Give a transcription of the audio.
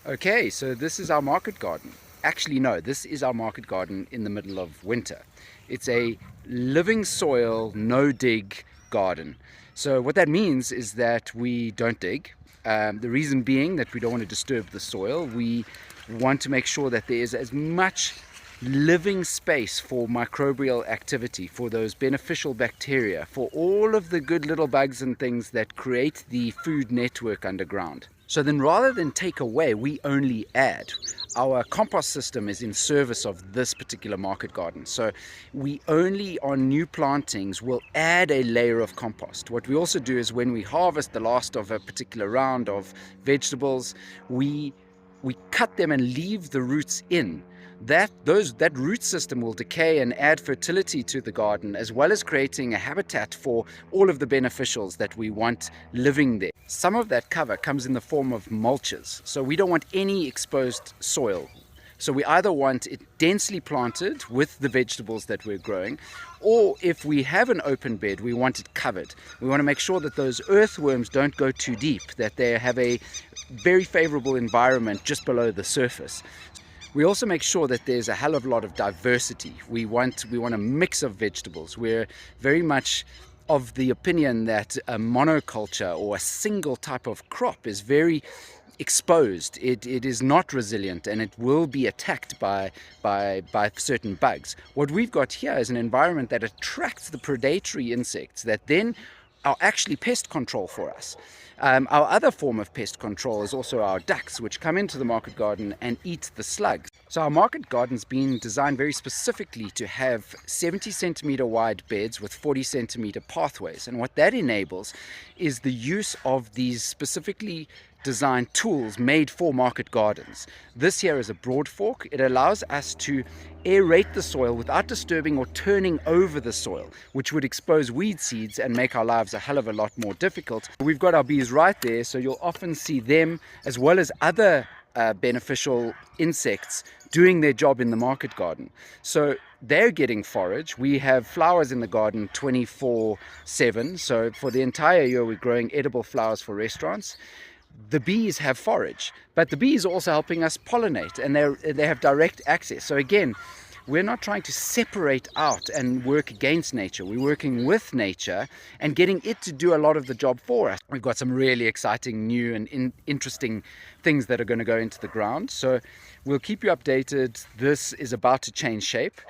Okay, so this is our market garden. Actually, no, this is our market garden in the middle of winter. It's a living soil, no dig garden. So what that means is that we don't dig. The reason being that we don't want to disturb the soil. We want to make sure that there is as much living space for microbial activity, for those beneficial bacteria, for all of the good little bugs and things that create the food network underground. So then rather than take away, we only add. Our compost system is in service of this particular market garden. So we only on new plantings will add a layer of compost. What we also do is when we harvest the last of a particular round of vegetables, we cut them and leave the roots in. That root system will decay and add fertility to the garden, as well as creating a habitat for all of the beneficials that we want living there. Some of that cover comes in the form of mulches, so we don't want any exposed soil. So we either want it densely planted with the vegetables that we're growing, or if we have an open bed, we want it covered. We want to make sure that those earthworms don't go too deep, that they have a very favorable environment just below the surface. We also make sure that there's a hell of a lot of diversity. We want a mix of vegetables. We're very much of the opinion that a monoculture or a single type of crop is very exposed. It is not resilient, and it will be attacked by certain bugs. What we've got here is an environment that attracts the predatory insects that then are actually pest control for us. Our other form of pest control is also our ducks, which come into the market garden and eat the slugs. So our market garden's been designed very specifically to have 70 centimeter wide beds with 40 centimeter pathways. And what that enables is the use of these specifically designed tools made for market gardens. This here is a broad fork. It allows us to aerate the soil without disturbing or turning over the soil, which would expose weed seeds and make our lives a hell of a lot more difficult. We've got our bees right there, so you'll often see them as well as other beneficial insects doing their job in the market garden. So they're getting forage. We have flowers in the garden 24/7, so for the entire year we're growing edible flowers for restaurants. The bees have forage, but the bees are also helping us pollinate, and they have direct access. So again, we're not trying to separate out and work against nature. We're working with nature and getting it to do a lot of the job for us. We've got some really exciting new and interesting things that are going to go into the ground. So we'll keep you updated. This is about to change shape.